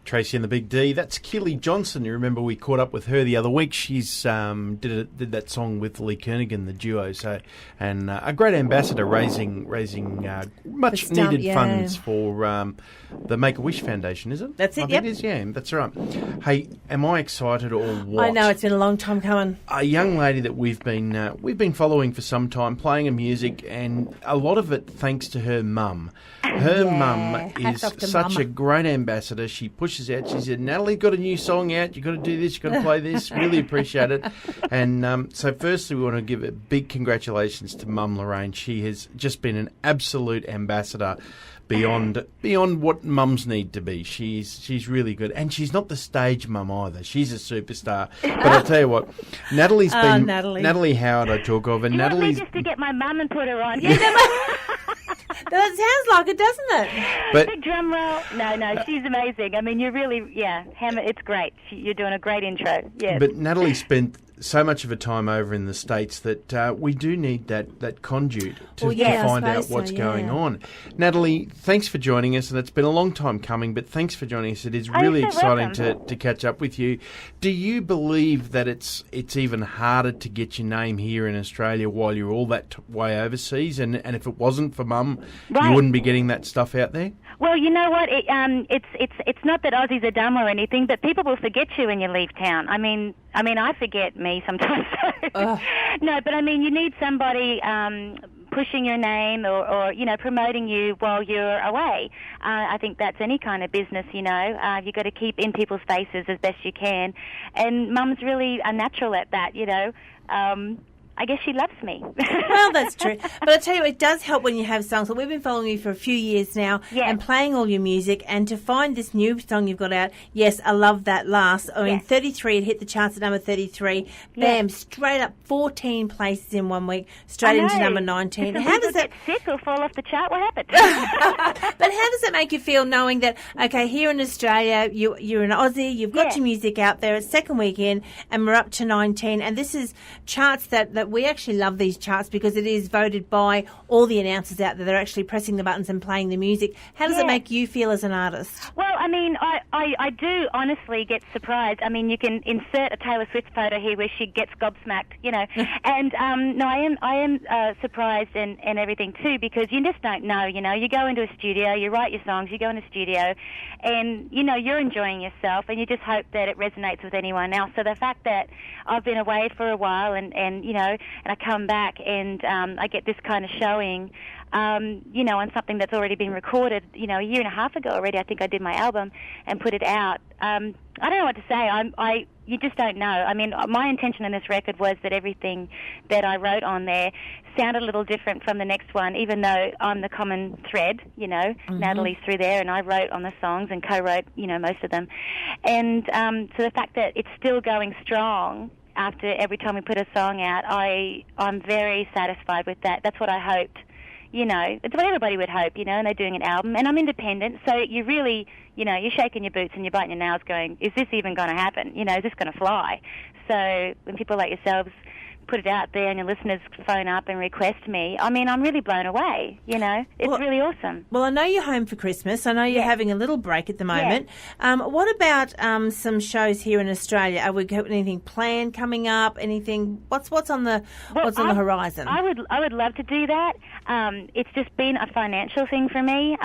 Tracy and the Big D. That's Keely Johnson. You remember we caught up with her the other week. She's did that song with Lee Kernaghan, the duo. So, and a great ambassador, raising much needed funds for the Make-A-Wish Foundation, is it? That's it. I think it is. Yeah, that's right. Hey, am I excited or what? I know it's been a long time coming. A young lady that we've been following for some time, playing her music, and a lot of it thanks to her mum. Her mum is such a great ambassador. She pushes out. She said, "Natalie, got a new song out. You've got to do this. You've got to play this." Really appreciate it. And so firstly, we want to give a big congratulations to Mum Lorraine. She has just been an absolute ambassador beyond what mums need to be. She's really good. And she's not the stage mum either. She's a superstar. But I'll tell you what, Natalie's been... Natalie Howard I talk of. And Natalie's... just to get my mum and put her on. That sounds like it, doesn't it? But big drum roll. No, she's amazing. I mean, you're really, Hammer, it's great. You're doing a great intro. Yes. But Natalie spent so much of her time over in the States that we do need that conduit to find out what's going on. Natalie, thanks for joining us, and it's been a long time coming, but thanks for joining us. It is really exciting to catch up with you. Do you believe that it's even harder to get your name here in Australia while you're all that way overseas, and if it wasn't for Mum, you wouldn't be getting that stuff out there? Well, you know what? It's not that Aussies are dumb or anything, but people will forget you when you leave town. I mean, I forget me sometimes. No, but I mean, you need somebody pushing your name or promoting you while you're away. I think that's any kind of business. You've got to keep in people's faces as best you can, and Mum's really a natural at that. I guess she loves me. Well, that's true. But I tell you, it does help when you have songs. So we've been following you for a few years now and playing all your music. And to find this new song you've got out, yes, I love that last. I mean, 33, it hit the charts at number 33. Bam, straight up 14 places in 1 week, straight into number 19. How does that get sick or fall off the chart? What happened? But how does it make you feel knowing that, okay, here in Australia, you're an Aussie, you've got your music out there, it's second weekend, and we're up to 19. And this is charts that we actually love these charts because it is voted by all the announcers out there. They're actually pressing the buttons and playing the music. How does it make you feel as an artist? Well, I mean, I do honestly get surprised. I mean, you can insert a Taylor Swift photo here where she gets gobsmacked, And no, I am surprised and everything too, because you just don't know. You go into a studio, you write your songs, you go in a studio, and you're enjoying yourself, and you just hope that it resonates with anyone else. So the fact that I've been away for a while, and I come back and I get this kind of showing, on something that's already been recorded, a year and a half ago already. I think I did my album and put it out. I don't know what to say. You just don't know. I mean, my intention in this record was that everything that I wrote on there sounded a little different from the next one, even though I'm the common thread, Natalie's through there, and I wrote on the songs and co-wrote, most of them. And so the fact that it's still going strong after every time we put a song out, I'm very satisfied with that. That's what I hoped. It's what everybody would hope, and they're doing an album. And I'm independent, so you really, you're shaking your boots and you're biting your nails going, is this even going to happen? Is this going to fly? So when people like yourselves put it out there and your listeners phone up and request me, I mean, I'm really blown away, It's really awesome. Well, I know you're home for Christmas. I know you're having a little break at the moment. What about some shows here in Australia? Are we got anything planned coming up? Anything? What's on the on the horizon? I would love to do that. It's just been a financial thing for me.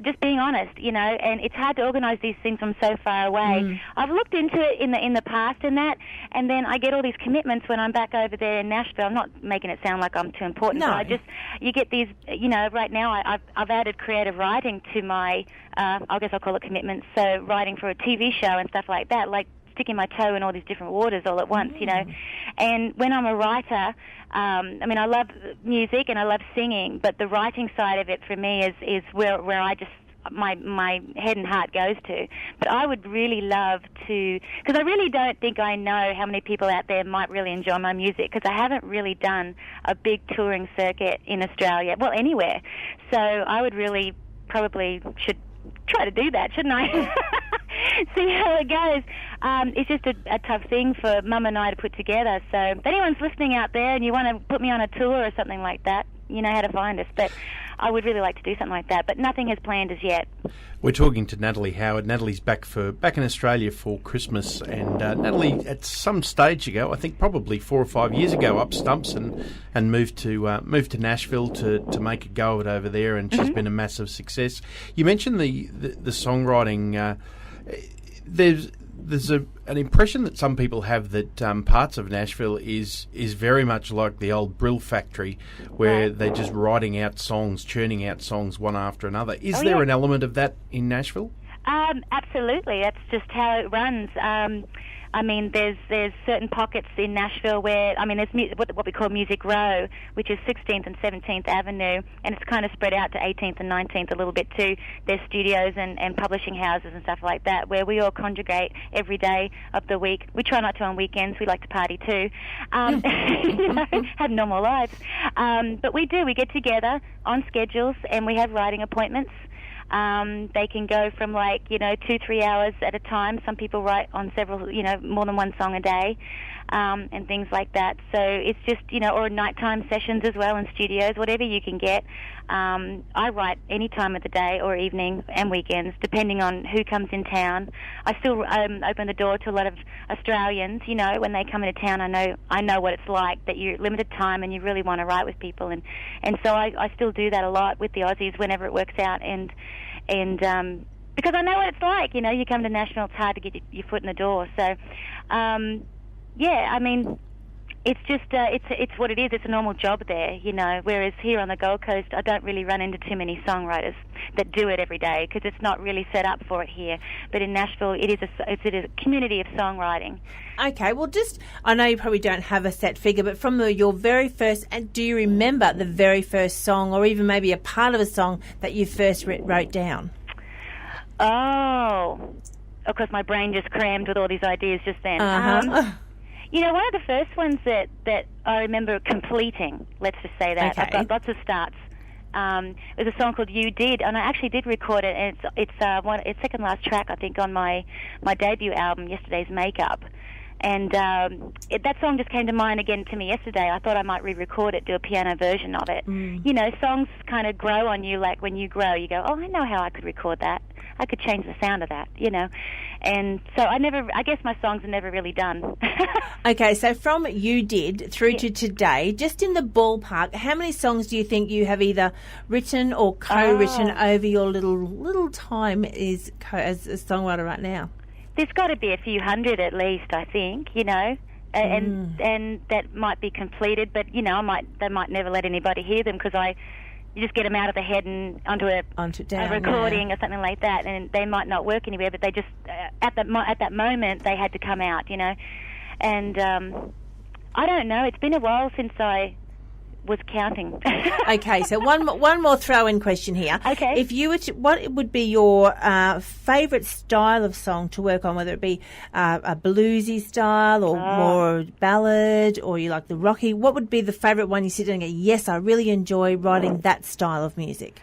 Just being honest, and it's hard to organise these things from so far away. I've looked into it in the past and that, and then I get all these commitments when I'm back over there in Nashville. I'm not making it sound like I'm too important. No. But you get these, right now I've added creative writing to my, I guess I'll call it commitments, so writing for a TV show and stuff like that, like sticking my toe in all these different waters all at once, And when I'm a writer, I mean, I love music and I love singing, but the writing side of it for me is where I just, my head and heart goes to. But I would really love to, because I really don't think I know how many people out there might really enjoy my music, because I haven't really done a big touring circuit in Australia, well, anywhere. So I would really probably should try to do that, shouldn't I? See how it goes. It's just a tough thing for Mum and I to put together. So if anyone's listening out there and you want to put me on a tour or something like that, You know how to find us. But I would really like to do something like that, but nothing has planned as yet. We're talking to Natalie Howard. Natalie's back in Australia for Christmas, and Natalie, at some stage ago, I think probably 4 or 5 years ago, up stumps and moved to Nashville to make a go of it over there, and she's been a massive success. You mentioned the songwriting. There's an impression that some people have that parts of Nashville is very much like the old Brill factory, where they're just writing out songs, churning out songs one after another. Is there an element of that in Nashville? Absolutely. That's just how it runs. I mean, there's certain pockets in Nashville where, I mean, there's what we call Music Row, which is 16th and 17th Avenue, and it's kind of spread out to 18th and 19th a little bit too. There's studios and publishing houses and stuff like that where we all congregate every day of the week. We try not to on weekends. We like to party too, have normal lives. But we get together on schedules and we have writing appointments. They can go from 2-3 hours at a time. Some people write on several, more than one song a day, and things like that. So it's just, or nighttime sessions as well in studios, whatever you can get. I write any time of the day or evening and weekends, depending on who comes in town. I still open the door to a lot of Australians. When they come into town, I know what it's like, that you're limited time and you really want to write with people, and so I still do that a lot with the Aussies whenever it works out, and because I know what it's like. You come to Nashville, it's hard to get your foot in the door. So, I mean, it's just it's what it is. It's a normal job there, Whereas here on the Gold Coast, I don't really run into too many songwriters that do it every day because it's not really set up for it here. But in Nashville, it is a community of songwriting. Okay, well, I know you probably don't have a set figure, but from your very first, and do you remember the very first song, or even maybe a part of a song that you first wrote down? Oh, of course, my brain just crammed with all these ideas just then. One of the first ones that I remember completing, let's just say that. Okay. I've got lots of starts. It was a song called "You Did," and I actually did record it, and it's second last track, I think, on my debut album, Yesterday's Makeup. And that song just came to mind again to me yesterday. I thought I might re-record it, do a piano version of it. Songs kind of grow on you, like when you grow, you go, oh, I know how I could record that. I could change the sound of that, And so I guess my songs are never really done. Okay, so from You Did through to today, just in the ballpark, how many songs do you think you have either written or co-written over your little time as a songwriter right now? There's got to be a few hundred at least, I think, and that might be completed, but they might never let anybody hear them because you just get them out of the head and onto a recording or something like that, and they might not work anywhere, but they just at that moment they had to come out, and I don't know. It's been a while since I was counting. Okay, so one more throw-in question here. Okay. If you were what would be your favourite style of song to work on, whether it be a bluesy style or more ballad, or you like the rocky? What would be the favourite one you sit down and go, yes, I really enjoy writing that style of music?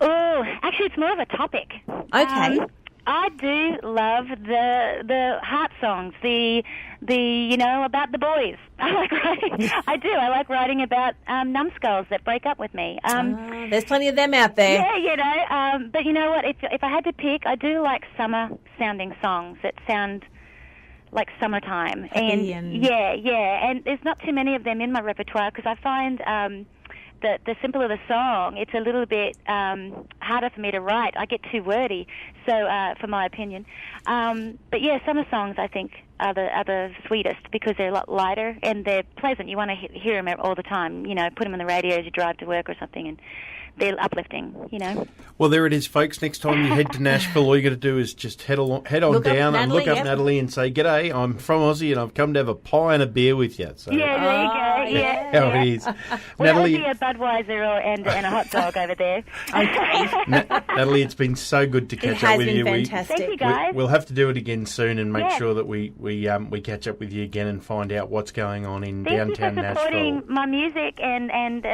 Oh, actually, it's more of a topic. Okay. I do love the heart songs, the about the boys. I like writing. I do. I like writing about numbskulls that break up with me. There's plenty of them out there. Yeah, but you know what? If I had to pick, I do like summer-sounding songs that sound like summertime. And there's not too many of them in my repertoire because I find the simpler the song, it's a little bit harder for me to write. I get too wordy, so for my opinion. But yeah, summer songs I think are the sweetest because they're a lot lighter and they're pleasant. You want to hear them all the time. Put them on the radio as you drive to work or something, and they're uplifting. Well, there it is, folks. Next time you head to Nashville, all you got to do is just head on down and look up Natalie and say, "G'day, I'm from Aussie and I've come to have a pie and a beer with you." So, yeah, there you go. Yeah, how it is. Natalie, be a Budweiser and a hot dog over there. Okay. Natalie, it's been so good to catch up with you. Fantastic. Thank you, guys. We'll have to do it again soon and make sure that we catch up with you again and find out what's going on in downtown Nashville. Thank you for supporting my music and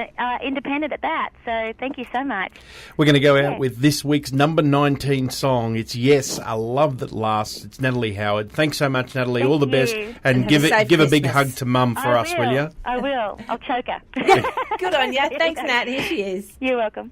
independent at that. So thank you so much. We're going to go out with this week's number 19 song. It's Yes, A Love That Lasts. It's Natalie Howard. Thanks so much, Natalie. All the best. And give a big hug to Mum for us, will you? I will. I'll choke her. Good on you. Thanks, Nat. Here she is. You're welcome.